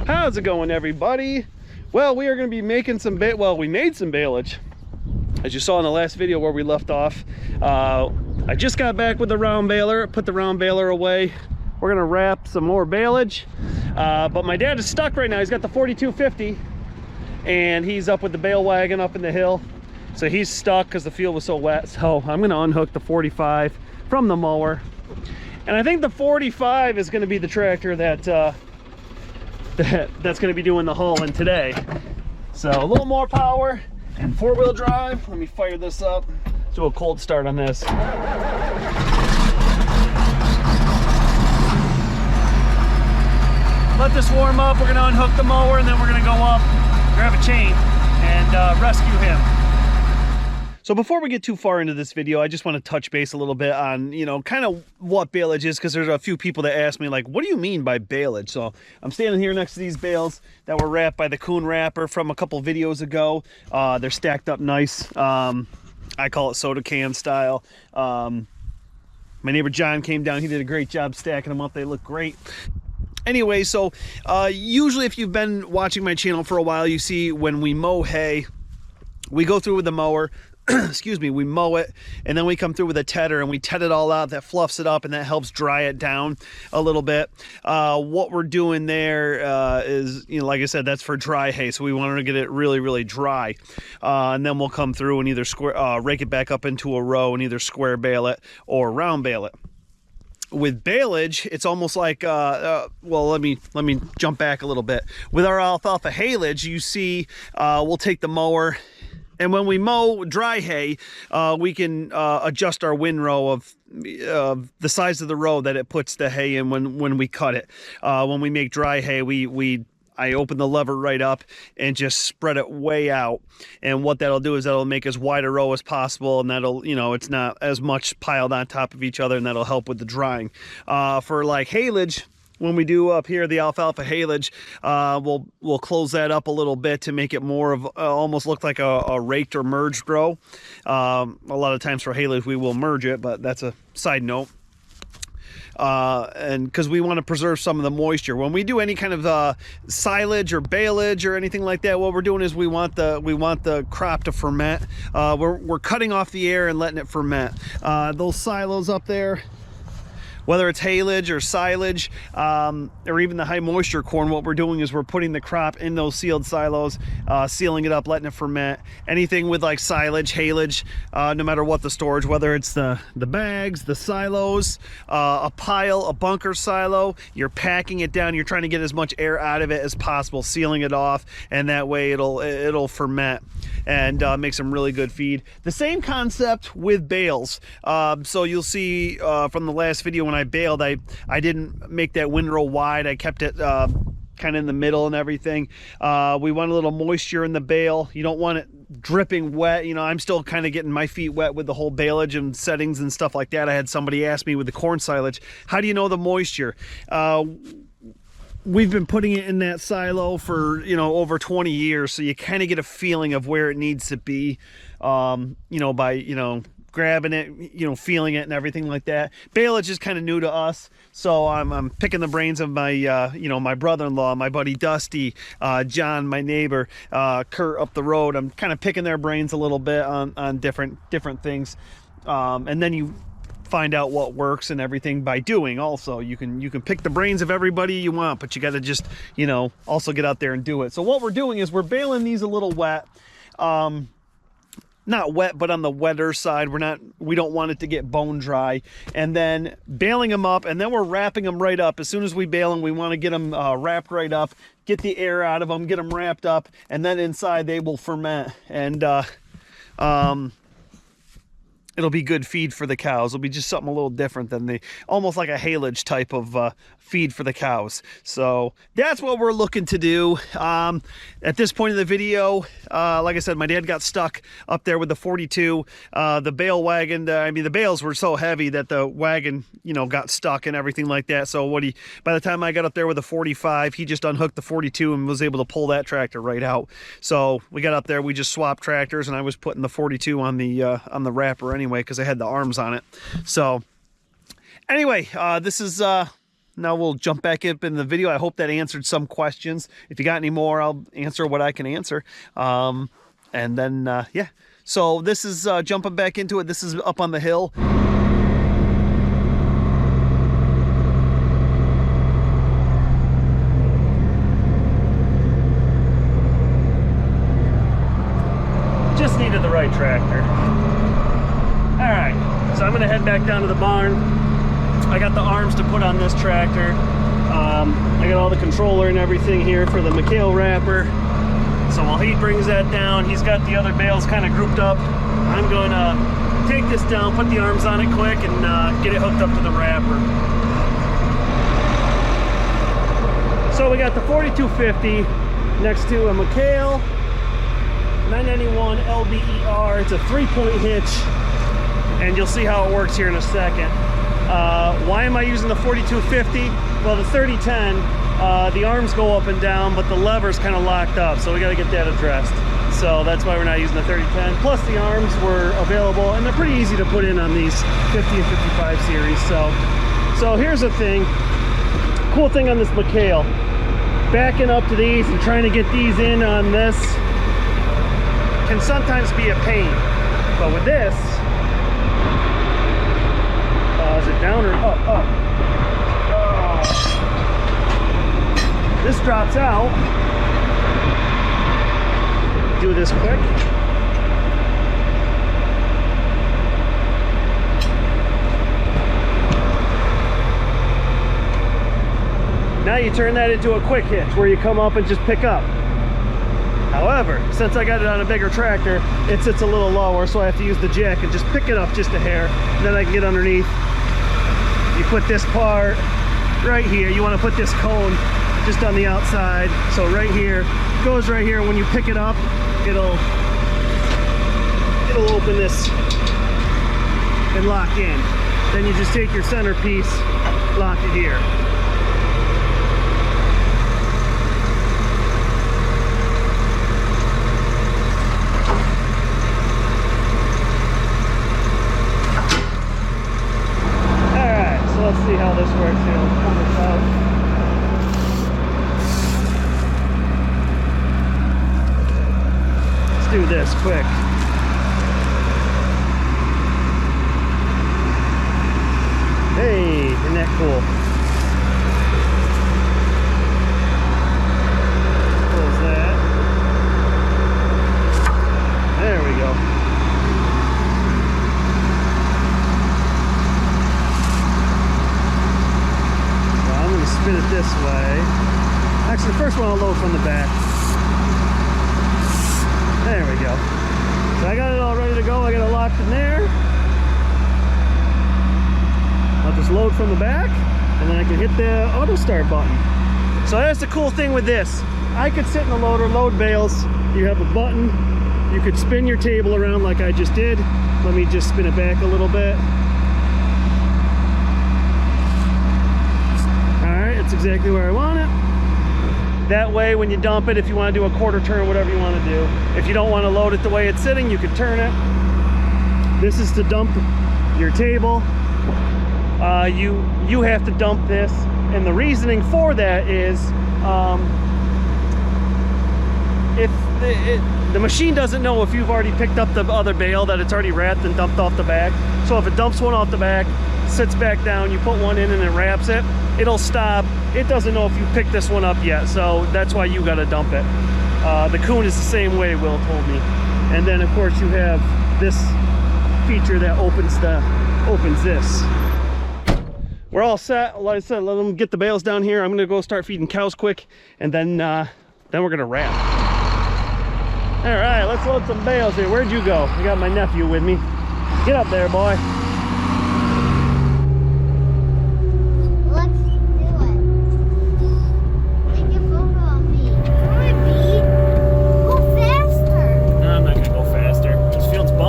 How's it going, everybody? Well, we are going to be making some we made some baleage, as you saw in the last video where we left off. I just got back with the round baler, put the round baler away. We're going to wrap some more baleage, but my dad is stuck right now. He's got the 4250 and he's up with the bale wagon up in the hill, so he's stuck because the field was so wet. So I'm going to unhook the 45 from the mower, and I think the 45 is going to be the tractor that's going to be doing the hauling today. So a little more power and four-wheel drive. Let me fire this up. Let's do a cold start on this. Let this warm up. We're going to unhook the mower and then we're going to go up, grab a chain, and rescue him. So before we get too far into this video, I just want to touch base a little bit on, kind of what baleage is, because there's a few people that ask me, like, what do you mean by baleage? So I'm standing here next to these bales that were wrapped by the Coon wrapper from a couple videos ago. They're stacked up nice. I call it soda can style. My neighbor John came down. He did a great job stacking them up. They look great. Anyway, so usually if you've been watching my channel for a while, you see when we mow hay, we go through with the mower, excuse me, we mow it, and then we come through with a tedder and we ted it all out. That fluffs it up and that helps dry it down a little bit. What we're doing there is, like I said, that's for dry hay, so we want to get it really, really dry. And then we'll come through and either rake it back up into a row and either square bale it or round bale it. With baleage, it's almost like, well, let me jump back a little bit. With our alfalfa haylage, you see, we'll take the mower, and when we mow dry hay, we can adjust our windrow of the size of the row that it puts the hay in when we cut it. When we make dry hay, I open the lever right up and just spread it way out. And what that'll do is that'll make as wide a row as possible, and that'll, it's not as much piled on top of each other, and that'll help with the drying. For like haylage, when we do up here the alfalfa haylage, we'll close that up a little bit to make it more of almost look like a raked or merged row. A lot of times for haylage we will merge it, but that's a side note. And because we want to preserve some of the moisture when we do any kind of silage or baleage or anything like that, what we're doing is we want the crop to ferment. We're cutting off the air and letting it ferment. Those silos up there, whether it's haylage or silage, or even the high moisture corn, what we're doing is we're putting the crop in those sealed silos, sealing it up, letting it ferment. Anything with like silage, haylage, no matter what the storage, whether it's the bags, the silos, a pile, a bunker silo, you're packing it down, you're trying to get as much air out of it as possible, sealing it off, and that way it'll ferment and make some really good feed. The same concept with bales. So you'll see from the last video when I baled, I didn't make that windrow wide. I kept it kind of in the middle and everything. We want a little moisture in the bale. You don't want it dripping wet. I'm still kind of getting my feet wet with the whole baleage and settings and stuff like that. I had somebody ask me with the corn silage, how do you know the moisture? We've been putting it in that silo for, over 20 years. So you kind of get a feeling of where it needs to be, by, grabbing it, feeling it and everything like that. Baleage is kind of new to us. So I'm picking the brains of my, my brother-in-law, my buddy Dusty, John, my neighbor, Kurt up the road. I'm kind of picking their brains a little bit on different things. And then you find out what works and everything by doing. Also, you can pick the brains of everybody you want, but you got to just, also get out there and do it. So what we're doing is we're baling these a little wet. Not wet, but on the wetter side. We don't want it to get bone dry. And then baling them up, and then we're wrapping them right up. As soon as we bale them, we want to get them wrapped right up, get the air out of them, get them wrapped up, and then inside they will ferment. And it'll be good feed for the cows. It'll be just something a little different than almost like a haylage type of feed for the cows. So that's what we're looking to do. At this point in the video, like I said, my dad got stuck up there with the 42. The bale wagon, the bales were so heavy that the wagon, got stuck and everything like that. So by the time I got up there with the 45, he just unhooked the 42 and was able to pull that tractor right out. So we got up there, we just swapped tractors, and I was putting the 42 on the wrapper anyway, because I had the arms on it. So anyway, this is now we'll jump back up in the video. I hope that answered some questions. If you got any more, I'll answer what I can answer. And then, yeah. So this is jumping back into it. This is up on the hill. Just needed the right tractor. All right, so I'm gonna head back down to the barn. I got the arms to put on this tractor. I got all the controller and everything here for the McHale wrapper. So while he brings that down, he's got the other bales kind of grouped up. I'm gonna take this down, put the arms on it quick, and get it hooked up to the wrapper. So we got the 4250 next to a McHale 991 LBER. It's a 3-point hitch, and you'll see how it works here in a second. Why am I using the 4250? Well, the 3010, the arms go up and down, but the lever's kind of locked up, so we got to get that addressed. So that's why we're not using the 3010. Plus the arms were available, and they're pretty easy to put in on these 50 and 55 series. So here's the thing. Cool thing on this McHale, backing up to these and trying to get these in on this can sometimes be a pain. But with this, is it down or up? Up. Oh. This drops out. Do this quick. Now you turn that into a quick hitch where you come up and just pick up. However, since I got it on a bigger tractor, it sits a little lower, so I have to use the jack and just pick it up just a hair. Then I can get underneath. You put this part right here. You want to put this cone just on the outside. So right here, goes right here. When you pick it up, it'll open this and lock in. Then you just take your centerpiece, lock it here. Let's see how this works here. Let's pull this out. Let's do this quick. Hey, isn't that cool? Close that. There we go. Spin it this way. Actually, the first one I'll load from the back. There we go. So I got it all ready to go. I got it locked in there. I'll just load from the back, and then I can hit the auto start button. So that's the cool thing with this. I could sit in the loader, load bales. You have a button. You could spin your table around like I just did. Let me just spin it back a little bit. That's exactly where I want it. That way, when you dump it, if you want to do a quarter turn, whatever you want to do. If you don't want to load it the way it's sitting, you can turn it. This is to dump your table. You have to dump this, and the reasoning for that is if the machine doesn't know if you've already picked up the other bale, that it's already wrapped and dumped off the back. So if it dumps one off the back, sits back down, you put one in and it wraps it, it'll stop. It doesn't know if you picked this one up yet, so that's why you got to dump it. The Kuhn is the same way, Will told me. And then of course you have this feature that opens this. We're all set. Like I said, let them get the bales down here. I'm gonna go start feeding cows quick, and then we're gonna wrap. All right, let's load some bales here. Where'd you go? I got my nephew with me. Get up there, boy.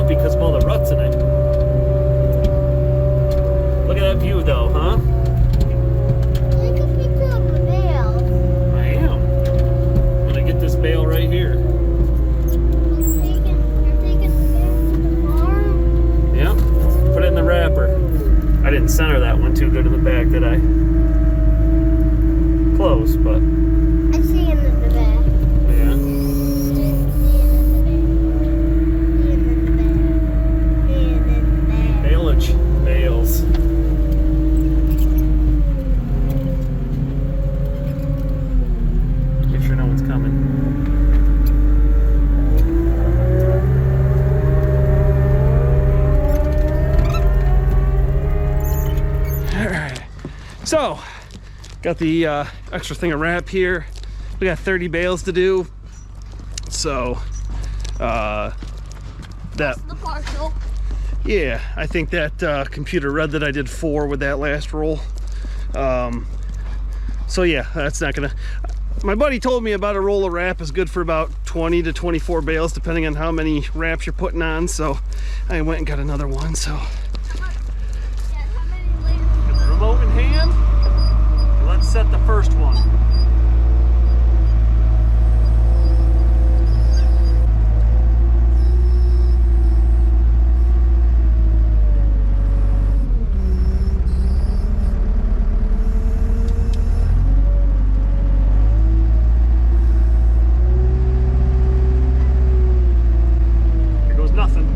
Because of all the ruts in it. Look at that view though, huh? Take a picture of the bale. I am. I'm gonna get this bale right here. You're taking the bale to the farm? Yeah. Put close, but I see him in the back. yeah. Baleage. Bales. You sure know what's coming. Alright. So, got the extra thing of wrap here. We got 30 bales to do. So, that The partial. yeah, I think that computer read that I did 4 with that last roll. So yeah, that's not gonna. My buddy told me about a roll of wrap is good for about 20 to 24 bales, depending on how many wraps you're putting on. So I went and got another one. So How many later? got the remote in hand. Let's set the first one. Nothing.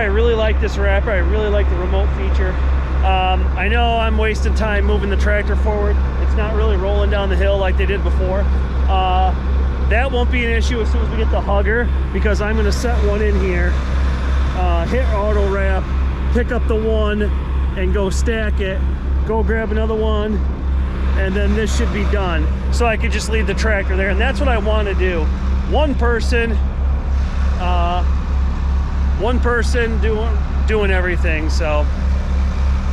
I really like this wrapper. I really like the remote feature. I know I'm wasting time moving the tractor forward. It's not really rolling down the hill like they did before. That won't be an issue as soon as we get the hugger, because I'm going to set one in here, hit auto wrap, pick up the one and go stack it, go grab another one, and then this should be done. So I could just leave the tractor there, and that's what I want to do. One person doing everything. So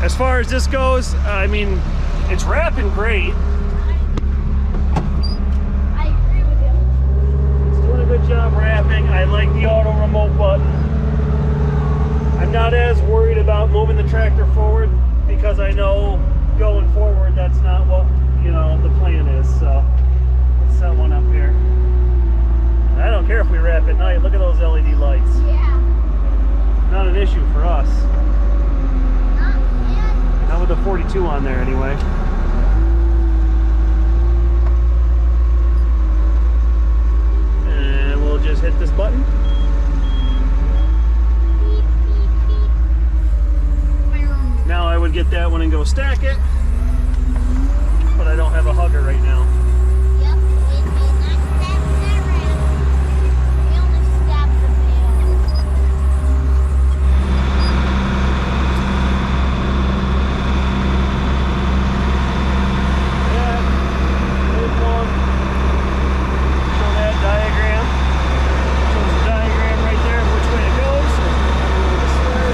as far as this goes, I mean, it's wrapping great. I agree with you. It's doing a good job wrapping. I like the auto remote button. I'm not as worried about moving the tractor forward, because I know going forward that's not what, you know, the plan is. So let's set one up here. I don't care if we wrap at night. Look at those LED lights. Yeah. Not an issue for us. Not yet. Not with the 42 on there anyway. And we'll just hit this button. Beep, beep, beep. Now I would get that one and go stack it, but I don't have a hugger right now. Yep, we did not stab that around. We only stabbed the bale. Yeah, there's one. Show that diagram. Shows the diagram right there of which way it goes. So I'm going to start.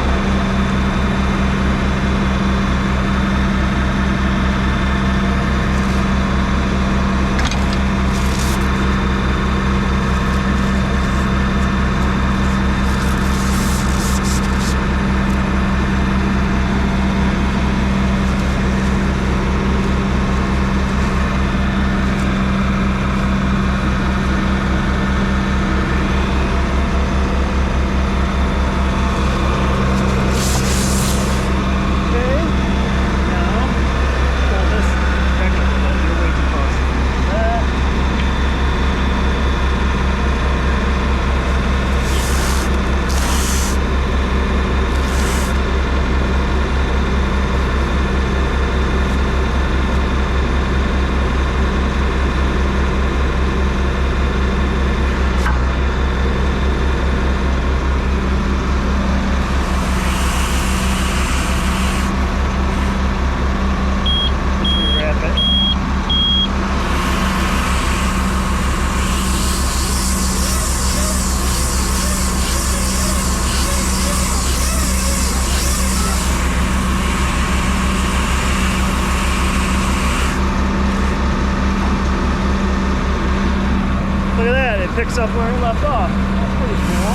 Picks up where it left off. That's pretty cool.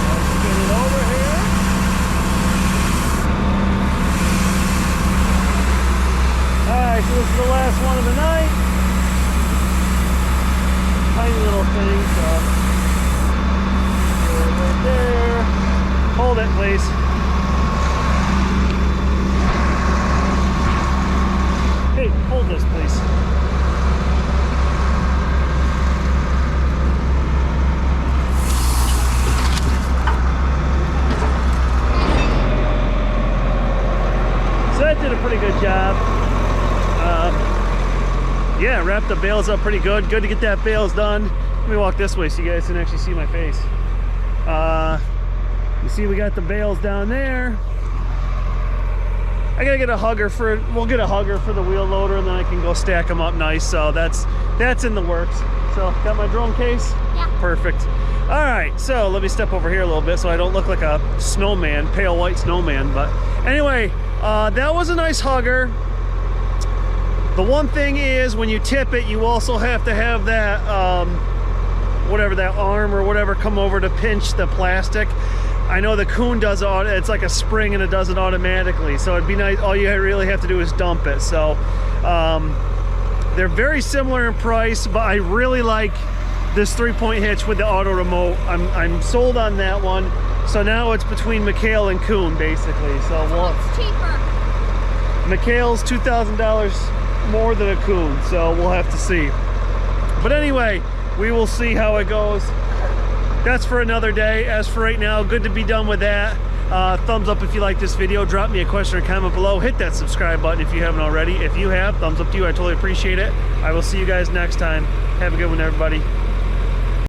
Let's get it over here. Alright, so this is the last one of the night. Tiny little thing, so right there. Hold it, please. Hey, hold this, please. That did a pretty good job. Yeah, wrapped the bales up pretty good. Good to get that bales done. Let me walk this way so you guys can actually see my face. You see we got the bales down there. I gotta get a hugger for, we'll get a hugger for the wheel loader, and then I can go stack them up nice. So that's in the works. So got my drone case? Yeah. Perfect. All right, so let me step over here a little bit so I don't look like a snowman, pale white snowman. But anyway, that was a nice hugger. The one thing is, when you tip it, you also have to have that, whatever, that arm or whatever, come over to pinch the plastic. I know the Kuhn does it, it's like a spring and it does it automatically. So it'd be nice, all you really have to do is dump it. So they're very similar in price, but I really like this 3-point hitch with the auto remote. I'm sold on that one. So now it's between McHale and Kuhn, basically. So What's cheaper? McHale's $2,000 more than a Kuhn, so we'll have to see. But anyway, we will see how it goes. that's for another day. As for right now, good to be done with that. Thumbs up if you like this video. Drop me a question or comment below. Hit that subscribe button if you haven't already. If you have, thumbs up to you. I totally appreciate it. I will see you guys next time. Have a good one, everybody.